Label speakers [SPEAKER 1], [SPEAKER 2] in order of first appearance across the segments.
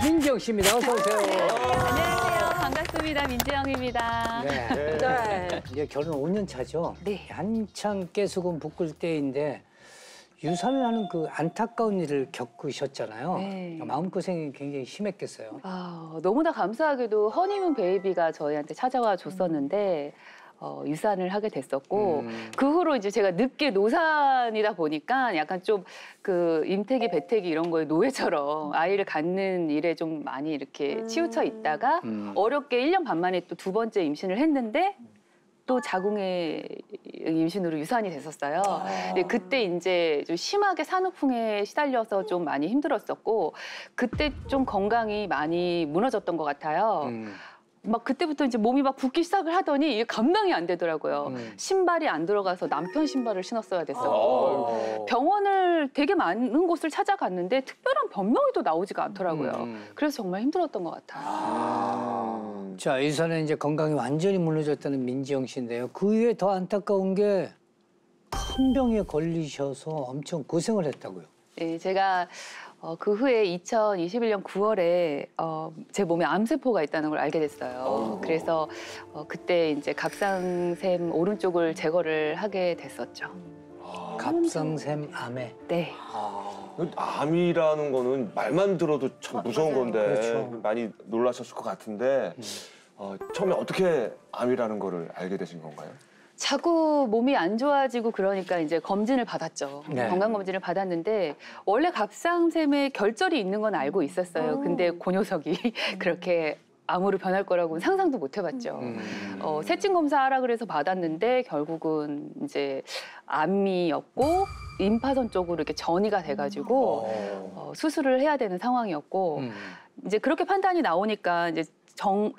[SPEAKER 1] 민지영 씨입니다. 어서 오세요.
[SPEAKER 2] 안녕하세요. 반갑습니다. 민지영입니다.
[SPEAKER 1] 네. 이제 결혼 5년 차죠?
[SPEAKER 2] 네.
[SPEAKER 1] 한창 깨수금 붓을 때인데 유산을 하는 그 안타까운 일을 겪으셨잖아요.
[SPEAKER 2] 네.
[SPEAKER 1] 마음고생이 굉장히 심했겠어요.
[SPEAKER 2] 너무나 감사하게도 허니문 베이비가 저희한테 찾아와 줬었는데 유산을 하게 됐었고 그 후로 이제 제가 늦게 노산이다 보니까 약간 좀 그 임태기, 배태기 이런 거에 노예처럼 아이를 갖는 일에 좀 많이 이렇게 치우쳐 있다가 어렵게 1년 반 만에 또 2번째 임신을 했는데 또 자궁의 임신으로 유산이 됐었어요. 근데 그때 이제 좀 심하게 산후풍에 시달려서 좀 많이 힘들었었고 그때 좀 건강이 많이 무너졌던 것 같아요. 막 그때부터 이제 몸이 막 붓기 시작을 하더니 이게 감당이 안 되더라고요. 신발이 안 들어가서 남편 신발을 신었어야 됐었고 병원을 되게 많은 곳을 찾아갔는데 특별한 변명이 또 나오지가 않더라고요. 그래서 정말 힘들었던 것 같아요.
[SPEAKER 1] 자, 유산에 이제 건강이 완전히 무너졌다는 민지영 씨인데요. 그 위에 더 안타까운 게 큰 병에 걸리셔서 엄청 고생을 했다고요.
[SPEAKER 2] 네, 제가 그 후에 2021년 9월에 제 몸에 암세포가 있다는 걸 알게 됐어요. 그래서 그때 이제 갑상샘 오른쪽을 제거를 하게 됐었죠.
[SPEAKER 1] 갑상샘 암에.
[SPEAKER 2] 네.
[SPEAKER 3] 암이라는 거는 말만 들어도 참 무서운 건데
[SPEAKER 1] 그렇죠.
[SPEAKER 3] 많이 놀라셨을 것 같은데 처음에 어떻게 암이라는 거를 알게 되신 건가요?
[SPEAKER 2] 자꾸 몸이 안 좋아지고 그러니까 이제 검진을 받았죠.
[SPEAKER 1] 네.
[SPEAKER 2] 건강검진을 받았는데 원래 갑상샘에 결절이 있는 건 알고 있었어요. 근데 그 녀석이 그렇게 암으로 변할 거라고는 상상도 못 해봤죠. 세증 검사하라 그래서 받았는데 결국은 이제 암이었고 임파선 쪽으로 이렇게 전이가 돼가지고 수술을 해야 되는 상황이었고 이제 그렇게 판단이 나오니까 이제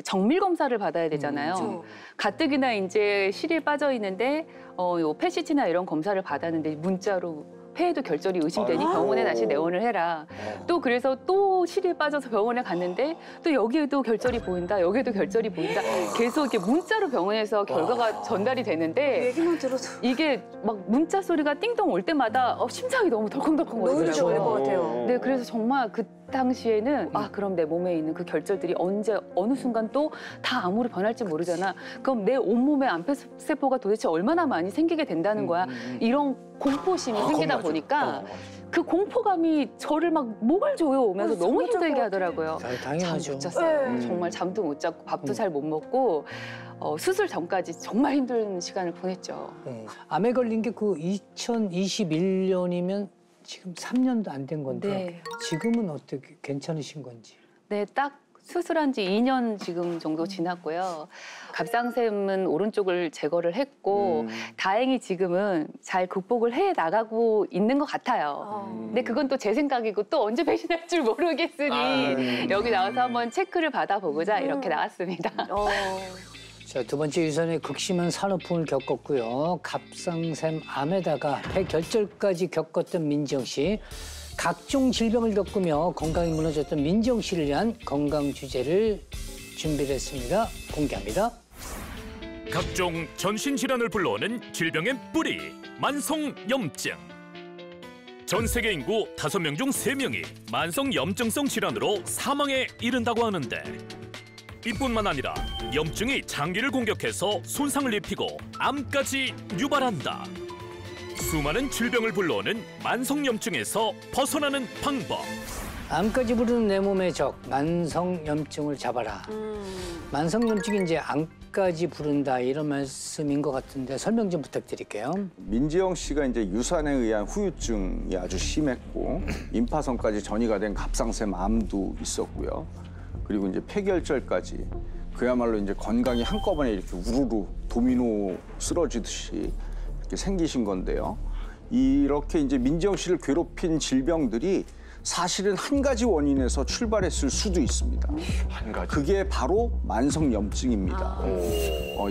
[SPEAKER 2] 정밀 검사를 받아야 되잖아요. 가뜩이나 이제 실이 빠져 있는데 요 펫시티나 이런 검사를 받았는데 문자로 폐에도 결절이 의심되니 병원에 다시 내원을 해라. 또 그래서 또 실이 빠져서 병원에 갔는데 또 여기에도 결절이 보인다. 여기에도 결절이 보인다. 계속 이렇게 문자로 병원에서 결과가 전달이 되는데
[SPEAKER 4] 얘기만 들어도
[SPEAKER 2] 이게 막 문자 소리가 띵동 올 때마다 심장이 너무 덜컹덜컹
[SPEAKER 4] 노이즈가
[SPEAKER 2] 거리더라고요.
[SPEAKER 4] 올 것 같아요.
[SPEAKER 2] 네, 그래서 정말 그 당시에는 그럼 내 몸에 있는 그 결절들이 언제 어느 순간 또 다 암으로 변할지 모르잖아. 그럼 내 온몸에 암세포가 도대체 얼마나 많이 생기게 된다는 거야. 이런 공포심이 생기다 보니까 그 공포감이 저를 막 목을 조여오면서 너무 힘들게 하더라고요.
[SPEAKER 1] 당연하죠.
[SPEAKER 2] 잠 못 잤어요.
[SPEAKER 4] 네.
[SPEAKER 2] 정말 잠도 못 잤고 밥도 잘 못 먹고 수술 전까지 정말 힘든 시간을 보냈죠.
[SPEAKER 1] 암에 걸린 게 그 2021년이면 지금 3년도 안 된 건데
[SPEAKER 2] 네.
[SPEAKER 1] 지금은 어떻게 괜찮으신 건지?
[SPEAKER 2] 네, 딱 수술한 지 2년 지금 정도 지났고요. 갑상샘은 오른쪽을 제거를 했고 다행히 지금은 잘 극복을 해 나가고 있는 것 같아요. 근데 그건 또 제 생각이고 또 언제 배신할 줄 모르겠으니 여기 나와서 한번 체크를 받아보고자 이렇게 나왔습니다.
[SPEAKER 1] 자, 두 번째 유산의 극심한 산후풍을 겪었고요. 갑상샘 암에다가 폐결절까지 겪었던 민지영 씨. 각종 질병을 겪으며 건강이 무너졌던 민지영 씨를 위한 건강 주제를 준비를 했습니다. 공개합니다.
[SPEAKER 5] 각종 전신 질환을 불러오는 질병의 뿌리, 만성염증. 전 세계 인구 5명 중 3명이 만성염증성 질환으로 사망에 이른다고 하는데 이뿐만 아니라 염증이 장기를 공격해서 손상을 입히고 암까지 유발한다. 수많은 질병을 불러오는 만성염증에서 벗어나는 방법.
[SPEAKER 1] 암까지 부르는 내 몸의 적, 만성염증을 잡아라. 만성염증이 이제 암까지 부른다 이런 말씀인 것 같은데 설명 좀 부탁드릴게요.
[SPEAKER 6] 민지영 씨가 이제 유산에 의한 후유증이 아주 심했고 임파선까지 전이가 된 갑상샘 암도 있었고요. 그리고 이제 폐결절까지 그야말로 이제 건강이 한꺼번에 이렇게 우르르 도미노 쓰러지듯이 이렇게 생기신 건데요. 이렇게 이제 민지영 씨를 괴롭힌 질병들이 사실은 한 가지 원인에서 출발했을 수도 있습니다.
[SPEAKER 3] 한 가지.
[SPEAKER 6] 그게 바로 만성염증입니다.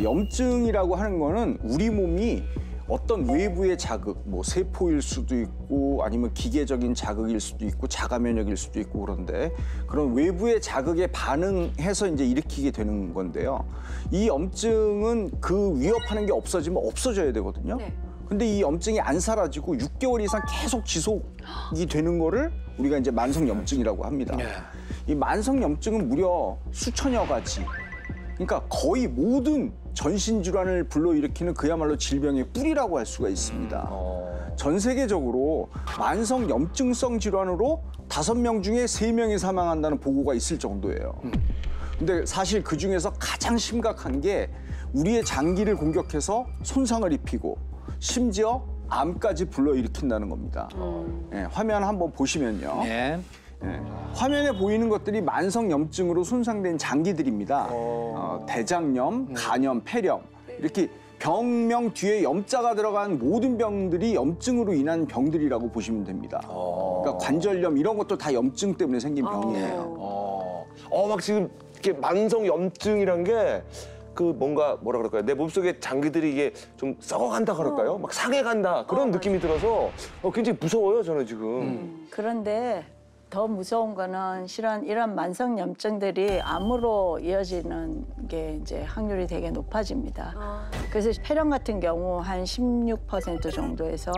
[SPEAKER 6] 염증이라고 하는 거는 우리 몸이 어떤 외부의 자극, 뭐 세포일 수도 있고 아니면 기계적인 자극일 수도 있고 자가 면역일 수도 있고 그런데 그런 외부의 자극에 반응해서 이제 일으키게 되는 건데요. 이 염증은 그 위협하는 게 없어지면 없어져야 되거든요. 근데 이 염증이 안 사라지고 6개월 이상 계속 지속이 되는 거를 우리가 이제 만성염증이라고 합니다. 이 만성염증은 무려 수천여 가지. 그러니까 거의 모든 전신 질환을 불러일으키는 그야말로 질병의 뿌리라고 할 수가 있습니다. 전 세계적으로 만성염증성 질환으로 5명 중에 3명이 사망한다는 보고가 있을 정도예요. 근데 사실 그 중에서 가장 심각한 게 우리의 장기를 공격해서 손상을 입히고 심지어 암까지 불러일으킨다는 겁니다. 네, 화면 한번 보시면요.
[SPEAKER 1] 네.
[SPEAKER 6] 네, 화면에 보이는 것들이 만성염증으로 손상된 장기들입니다. 대장염, 간염, 폐렴 이렇게 병명 뒤에 염자가 들어간 모든 병들이 염증으로 인한 병들이라고 보시면 됩니다. 그러니까 관절염 이런 것도 다 염증 때문에 생긴 병이에요.
[SPEAKER 3] 막 지금 이렇게 만성 염증이란 게 그 뭔가 뭐라 그럴까요? 내 몸속에 장기들이 이게 좀 썩어간다 그럴까요? 막 상해간다 그런 느낌이 들어서 굉장히 무서워요 저는 지금.
[SPEAKER 4] 그런데 더 무서운 거는 실은 이런 만성 염증들이 암으로 이어지는 게 이제 확률이 되게 높아집니다. 그래서 폐렴 같은 경우 한 16% 정도에서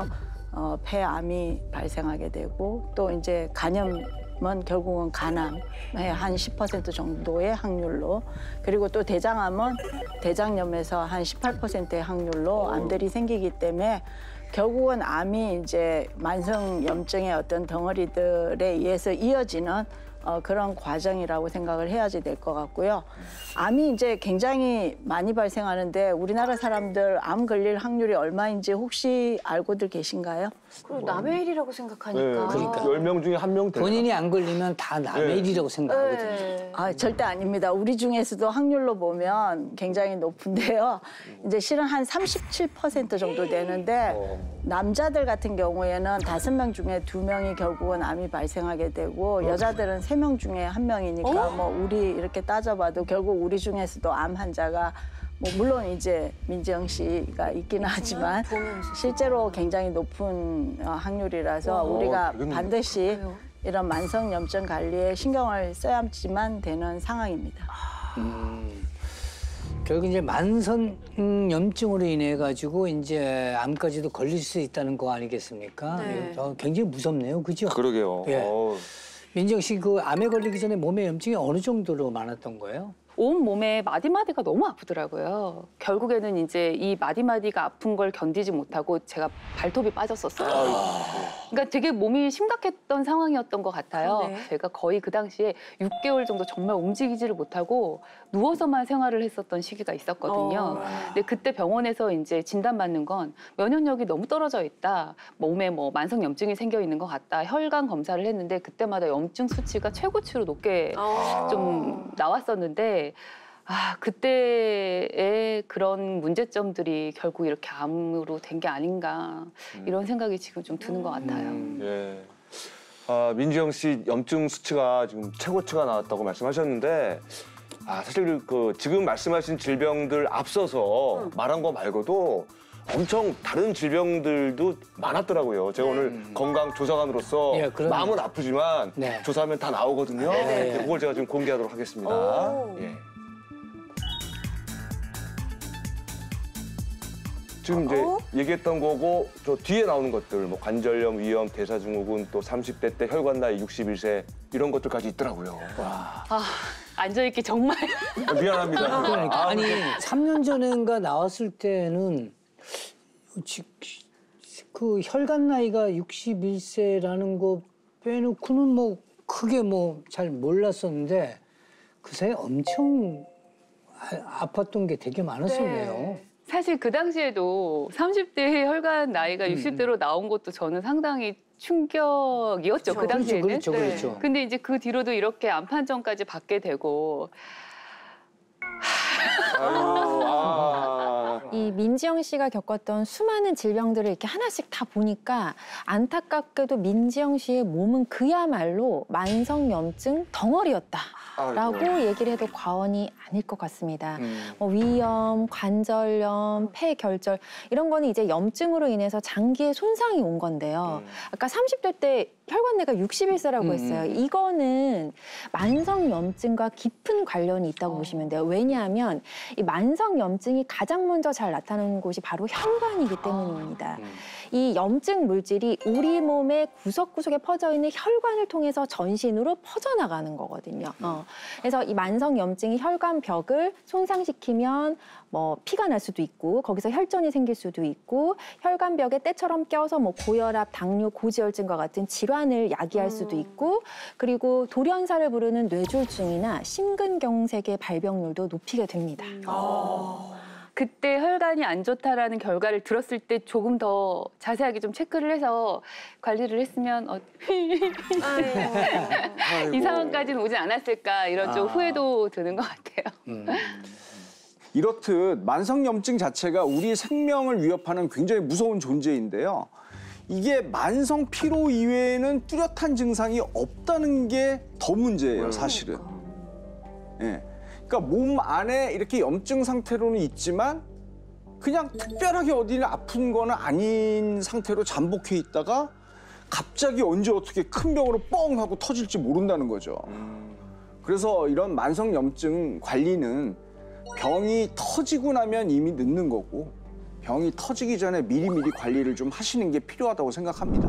[SPEAKER 4] 폐암이 발생하게 되고 또 이제 간염은 결국은 간암의 한 10% 정도의 확률로 그리고 또 대장암은 대장염에서 한 18%의 확률로 암들이 생기기 때문에 결국은 암이 이제 만성 염증의 어떤 덩어리들에 의해서 이어지는 그런 과정이라고 생각을 해야지 될 것 같고요. 암이 이제 굉장히 많이 발생하는데 우리나라 사람들 암 걸릴 확률이 얼마인지 혹시 알고들 계신가요?
[SPEAKER 7] 그리고 남의 일이라고 생각하니까.
[SPEAKER 1] 그러니까.
[SPEAKER 3] 10명 중에 1명 되나?
[SPEAKER 1] 본인이 안 걸리면 다 남의 일이라고 생각하거든요.
[SPEAKER 7] 네.
[SPEAKER 4] 절대 아닙니다. 우리 중에서도 확률로 보면 굉장히 높은데요. 이제 실은 한 37% 정도 되는데 남자들 같은 경우에는 5명 중에 2명이 결국은 암이 발생하게 되고 여자들은 3명 중에 1명이니까 뭐 우리 이렇게 따져봐도 결국 우리 중에서도 암 환자가 뭐 물론 이제 민지영 씨가 있기는 하지만 실제로 굉장히 높은 확률이라서 우리가 반드시 이런 만성 염증 관리에 신경을 써야만 되는 상황입니다.
[SPEAKER 1] 결국 이제 만성 염증으로 인해 가지고 이제 암까지도 걸릴 수 있다는 거 아니겠습니까?
[SPEAKER 7] 네.
[SPEAKER 1] 굉장히 무섭네요, 그죠?
[SPEAKER 3] 그러게요.
[SPEAKER 1] 예. 민정 씨, 그 암에 걸리기 전에 몸에 염증이 어느 정도로 많았던 거예요?
[SPEAKER 2] 온 몸에 마디마디가 너무 아프더라고요. 결국에는 이제 이 마디마디가 아픈 걸 견디지 못하고 제가 발톱이 빠졌었어요. 그러니까 되게 몸이 심각했던 상황이었던 것 같아요.
[SPEAKER 7] 그러네.
[SPEAKER 2] 제가 거의 그 당시에 6개월 정도 정말 움직이지를 못하고 누워서만 생활을 했었던 시기가 있었거든요. 근데 그때 병원에서 이제 진단받는 건 면역력이 너무 떨어져 있다. 몸에 뭐 만성 염증이 생겨 있는 것 같다. 혈관 검사를 했는데 그때마다 염증 수치가 최고치로 높게 좀 나왔었는데 그때의 그런 문제점들이 결국 이렇게 암으로 된 게 아닌가 이런 생각이 지금 좀 드는 것 같아요.
[SPEAKER 3] 예. 민지영 씨 염증 수치가 지금 최고치가 나왔다고 말씀하셨는데 사실 그 지금 말씀하신 질병들 앞서서 말한 거 말고도 엄청 다른 질병들도 많았더라고요. 제가 오늘 건강조사관으로서
[SPEAKER 1] 예, 그럼요.
[SPEAKER 3] 마음은 아프지만
[SPEAKER 1] 네.
[SPEAKER 3] 조사하면 다 나오거든요.
[SPEAKER 1] 네.
[SPEAKER 3] 그걸 제가 지금 공개하도록 하겠습니다. 예. 지금 이제 얘기했던 거고 저 뒤에 나오는 것들 뭐 관절염, 위염, 대사증후군 또 30대 때 혈관 나이 61세 이런 것들까지 있더라고요.
[SPEAKER 2] 앉아있기 정말
[SPEAKER 3] 미안합니다.
[SPEAKER 1] 그러니까 아니 3년 전인가 나왔을 때는 그 혈관 나이가 61세라는 거 빼놓고는 뭐 크게 뭐 잘 몰랐었는데 그 사이에 엄청 아팠던 게 되게 많았었네요.
[SPEAKER 7] 네.
[SPEAKER 2] 사실 그 당시에도 30대 혈관 나이가 60대로 나온 것도 저는 상당히 충격이었죠. 그 당시에는.
[SPEAKER 1] 그렇죠,
[SPEAKER 7] 네.
[SPEAKER 1] 그렇죠.
[SPEAKER 2] 근데 이제 그 뒤로도 이렇게 암 판정까지 받게 되고
[SPEAKER 8] 이 민지영 씨가 겪었던 수많은 질병들을 이렇게 하나씩 다 보니까 안타깝게도 민지영 씨의 몸은 그야말로 만성염증 덩어리였다라고 얘기를 해도 과언이 아닐 것 같습니다. 뭐 위염, 관절염, 폐결절 이런 거는 이제 염증으로 인해서 장기에 손상이 온 건데요. 아까 30대 때 혈관내가 61세라고 했어요. 이거는 만성염증과 깊은 관련이 있다고 보시면 돼요. 왜냐하면 이 만성염증이 가장 먼저 잘 나타나는 곳이 바로 혈관이기 때문입니다. 이 염증 물질이 우리 몸의 구석구석에 퍼져 있는 혈관을 통해서 전신으로 퍼져나가는 거거든요. 그래서 이 만성염증이 혈관벽을 손상시키면 뭐 피가 날 수도 있고 거기서 혈전이 생길 수도 있고 혈관벽에 때처럼 껴서 뭐 고혈압, 당뇨, 고지혈증과 같은 질환을 야기할 수도 있고 그리고 돌연사를 부르는 뇌졸중이나 심근경색의 발병률도 높이게 됩니다.
[SPEAKER 2] 그때 혈관이 안 좋다라는 결과를 들었을 때 조금 더 자세하게 좀 체크를 해서 관리를 했으면 이 상황까지는 오지 않았을까 이런 좀 후회도 드는 것 같아요.
[SPEAKER 6] 이렇듯 만성염증 자체가 우리의 생명을 위협하는 굉장히 무서운 존재인데요. 이게 만성 피로 이외에는 뚜렷한 증상이 없다는 게 더 문제예요, 사실은. 예. 그러니까 몸 안에 이렇게 염증 상태로는 있지만 그냥 특별하게 어디를 아픈 거는 아닌 상태로 잠복해 있다가 갑자기 언제 어떻게 큰 병으로 뻥 하고 터질지 모른다는 거죠. 그래서 이런 만성염증 관리는 병이 터지고 나면 이미 늦는 거고 병이 터지기 전에 미리미리 관리를 좀 하시는 게 필요하다고 생각합니다.